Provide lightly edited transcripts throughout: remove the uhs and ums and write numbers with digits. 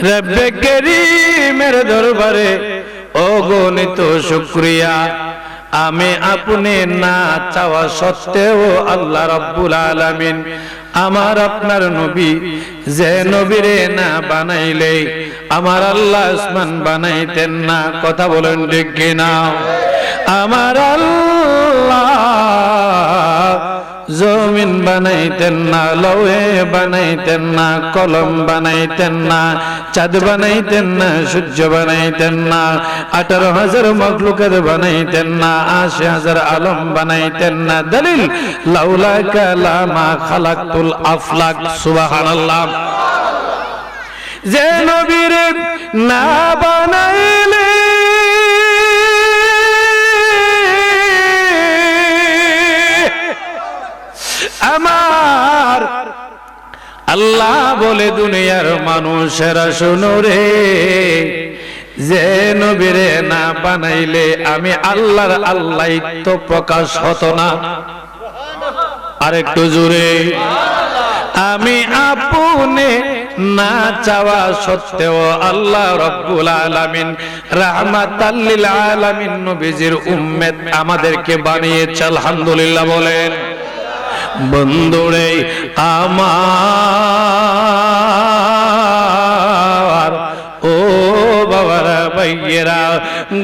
রব্বে করিমের দরবারে অগণিত শুকরিয়া। আমি আপনি না চাওয়া সত্ত্বেও আল্লাহ রাব্বুল আলামিন আমার আপনার নবী, যে নবীরে না বানাইলে আমার আল্লাহ আসমান বানাইতেন না। কথা বলেন ঠিক কিনা? আমার আল্লাহ জমিন বানাইতেন না, লৌহে বানাইতেন না, কলম বানাইতেন না, চাঁদ বানাইতেন না, সূর্য বানাইতেন না, 18,000 মখলুকাত বানাইতেন না, 80,000 আলম বানাইতেন না। দলিল লাউলা কালামা খালাকতুল আফলাক। সুবহানাল্লাহ। যে নবীরে না বানাইলে আমার আল্লাহ বলে দুনিয়ার মানুষেরা শুনো রে, যে নবীরে না বানাইলে আমি আল্লাহর আল্লাহিত্ব প্রকাশ হতো না। আরেকটু জোরে। আমি আপনি না চাওয়া সত্ত্বেও আল্লাহ রাব্বুল আলামিন রাহমাতাল লিল আলামিন নবীজির উম্মত আমাদেরকে বানিয়েছে। আলহামদুলিল্লাহ বলেন। বন্ধুরে আমার, ও বাবারা ভাইয়েরা,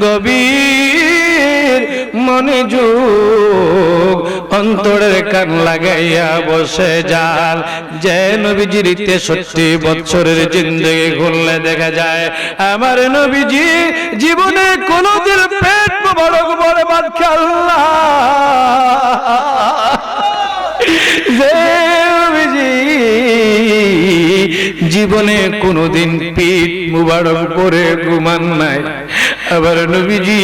গভীর মনোযোগ অন্তরের কান লাগাইয়া বসে যান। যে নবীজির 63 বছরের জিন্দেগি খুললে দেখা যায় আমার নবীজি জীবনে কোনোদিন পেট মোবারক বরবাদ খাল্লা। জীবনে কোনদিন পিঠ মুবারক করে ঘুমান নাই। আবার নবীজি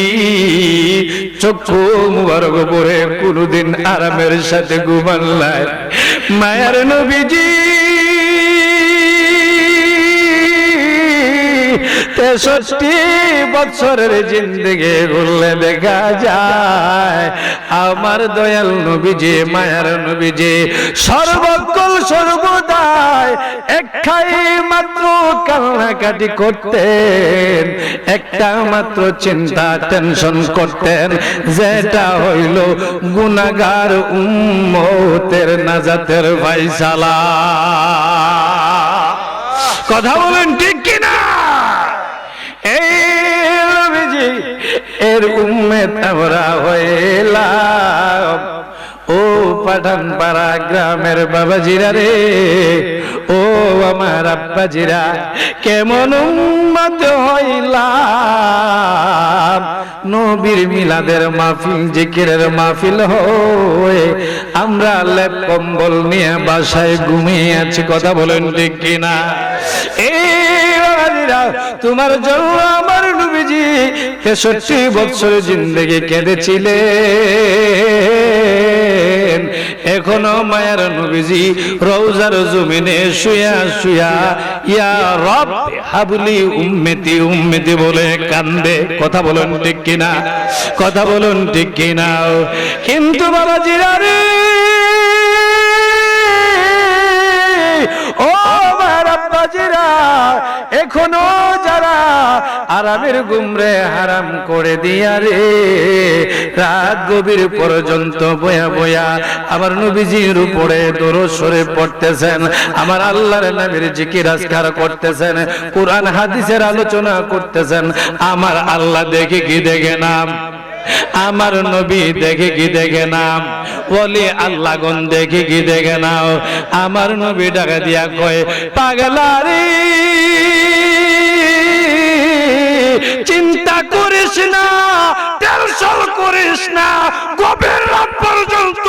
চক্ষু মুবারক করে কোনদিন আরামের সাথে ঘুমান নাই। মায়ার নবীজি 63 বছরের জিন্দেগি ঘুরলে দেখা যায় আমার দয়াল নবীজি, মায়ার নবীজি সর্বকাল সর্বদাই একটাই মাত্র কান্নাকাটি করতেন, একটা মাত্র চিন্তা টেনশন করতেন, যেটা হইল গুনাহগার উম্মতের নাজাতের ফায়সালা। কথা বলেন ঠিক কিনা? এর উম্মত আমরা হইলাম। ও পাঠান পাড়া গ্রামের বাবাজিরা রে, ও আমার আব্বাজিরা, কেমন উম্মত হইলাম। নবীর মিলাদের মাহফিল, জিকিরের মাহফিল হয়ে আমরা লেপ কম্বল নিয়ে বাসায় ঘুমিয়ে আছি। কথা বলেন ঠিক কিনা? তোমার জন্য আমার নবীজি 63 বছর জিন্দেগি কেঁদেছিলেন। এখনো মায়ার নবীজি রওজার জমিনে শুয়া শুয়া ইয়া রব হাবলি উম্মতি উম্মতি বলে কান্দে। কথা বলেন ঠিক কিনা? কথা বলেন ঠিক কিনা? কিন্তু বাবাজিরা রে, ও আমার আব্বাজিরা, এখনো যারা আরামের ঘুমরে হারাম করে দিয়া রে, রাত গভীর পর্যন্ত বয়া বয়া আমার নবীজির উপরে দরুদ শরীফ পড়তেছেন, আমার আল্লাহর নামের জিকির আজকার করতেছেন, কুরআন হাদিসের আলোচনা করতেছেন। আমার আল্লাহ দেখে কি দেখে না? আমার নবী দেখে কি দেখে না? ওলি আল্লাহ গন দেখে কি দেখে না? আমার নবী ডাকা দিয়া কয়, পাগলারে চিন্তা করিস না, টেনশন করিস না, গভীর রাত পর্যন্ত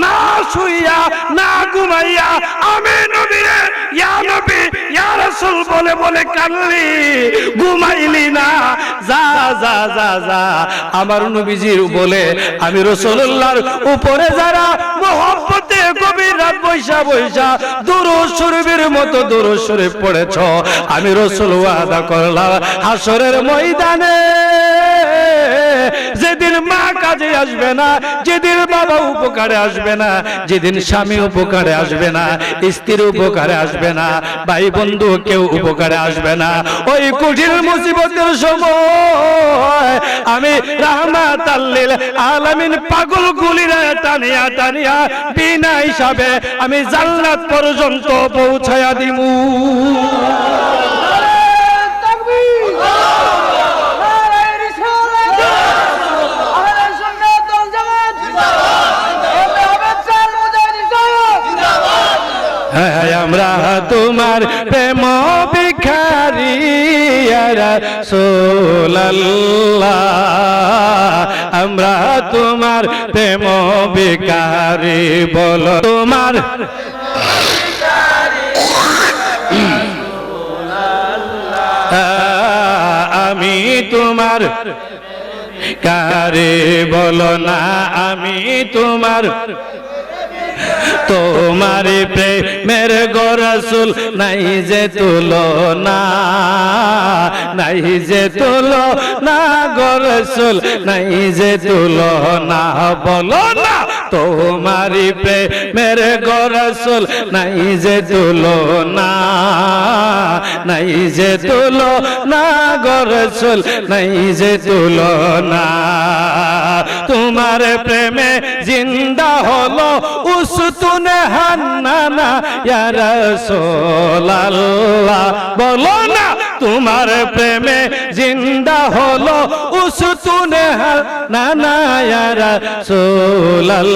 না শুইয়া না ঘুমাইয়া আমি নবীরে ইয়া নবী ইয়া রাসূল বলে বলে কাঁদলি, ঘুমাইলি না। যা যা যা যা আমার নবীজির বলে আমি রাসূলুল্লাহর উপরে যারা মহব্বতে গভীর রাত বৈশা বৈশা দুরূদ শরীফের মতো দুরূদ শরীফ পড়েছ, আমি রাসূল ওয়াদা করলাম হাসরের ময়দানে যে যেদিন মা কাজে আসবে না, যেদিন বাবা উপকারে আসবে না, যেদিন স্বামী উপকারে আসবে না, স্ত্রীর উপকারে আসবে না, ভাই বন্ধু কেউ উপকারে আসবে না, ওই কঠিন মুসিবতের সময় আমি রাহমাতাল লিল আলামিন পাগল গুলিরা টানিয়া টানিয়া বিনা হিসাবে আমি জান্নাত পর্যন্ত পৌঁছায়া দিমু। আমরা তোমার প্রেম ভিখারি ইয়া রাসূলুল্লাহ, আমরা তোমার প্রেম ভিখারি, বলো তোমার আমি তোমার কারে, বলো না আমি তোমার, তোমার প্রেমের গো রাসূল নাই যে তুলনা, নাই যে তুলনা গো রাসূল নাই যে তুলনা, বলো না তোমার প্রেমের গো রাসূল নাই যে তুলনা, নাই যে তুলনা গো রাসূল নাই যে তুলনা, তোমার প্রেমে জিন্দা হলো উস্তুনে হান্নানা ইয়া রাসূলুল্লাহ, বলো না তোমার প্রেমে জিন্দা হলো উস্তুনে হান্নানা ইয়া রাসূলুল্লাহ,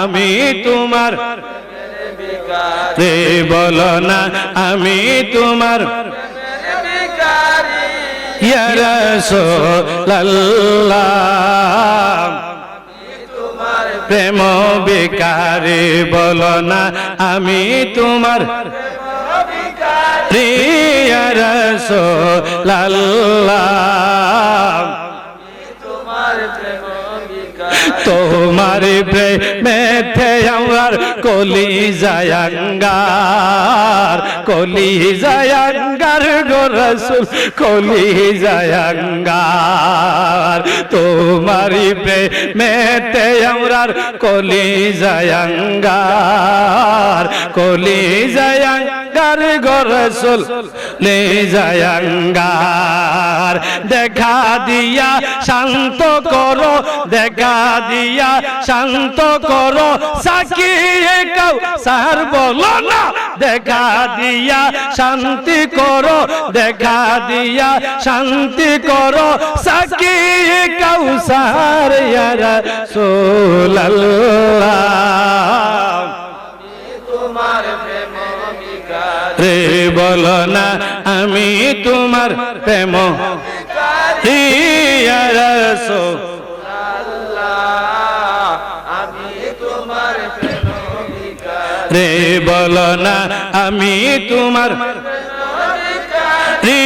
আমি তোমার রে, বলো না আমি তোমার ইয়া রাসূলুল্লাহ, প্রেম ভিখারি, বলো না আমি তোমার ইয়া রাসূলুল্লাহ, তোমার প্রেমেতে আমার কলিজায় আঙ্গার, কলিজায় আঙ্গার গো রাসূল কলিজায় আঙ্গার, তোমার প্রেমেতে আমার কলিজায় আঙ্গার, কলিজায় আঙ্গার গো রাসূল কলিজায় আঙ্গার, দেখা দিয়া শান্ত করো, দেখা দিয়া শান্ত করো সাকিয়ে কাউসার, বলো না দেখা দিয়া শান্তি করো, দেখা দিয়া শান্তি করো সাকিয়ে কাউসার ইয়া রাসূলুল্লাহ, তোমার প্রেম ভিখারি, বলো না আমি তোমার প্রেম ভিখারি ইয়া রাসূলুল্লাহ, আমি তোমার প্রেম ভিখারি, বলো না আমি তোমার ভিখারি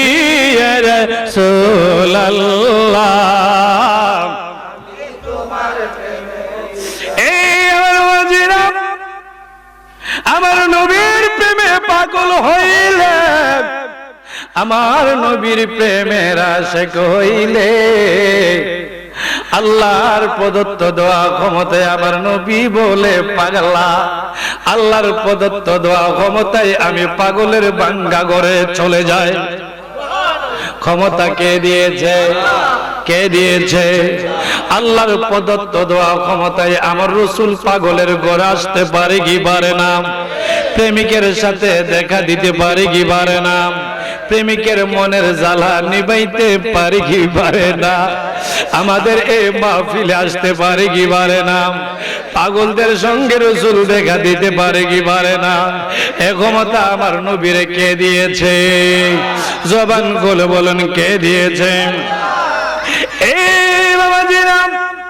ইয়া রাসূলুল্লাহ, আমি তোমার প্রেম ভিখারি। এই আমার ওয়াজিরা আমার নবীর প্রেমে পাগল হইলে, আমার নবীর প্রেমের আশিক হইলে, আল্লাহর প্রদত্ত দোয়া ক্ষমতায় আমার নবী বলে পাগলা, আল্লাহর প্রদত্ত দোয়া ক্ষমতায় আমি পাগলের বাঙ্গা ঘরে চলে যাই। ক্ষমতা কে দিয়েছে? কে দিয়েছে? আল্লাহর প্রদত্ত দোয়া ক্ষমতায় আমার রাসূল পাগলের ঘরে আসতে পারে কি পারে না? প্রেমিকের সাথে দেখা দিতে পারে কি পারে না? প্রেমিকের মনের জ্বালা নিবাইতে পারে কি পারে না? আমাদের এই মাহফিলে আসতে পারে কি পারে না? পাগলদের সঙ্গে রাসূল দেখা দিতে পারে কি পারে না? এ ক্ষমতা আমার নবীরে কে দিয়েছে? জবান খুলে বলেন কে দিয়েছে?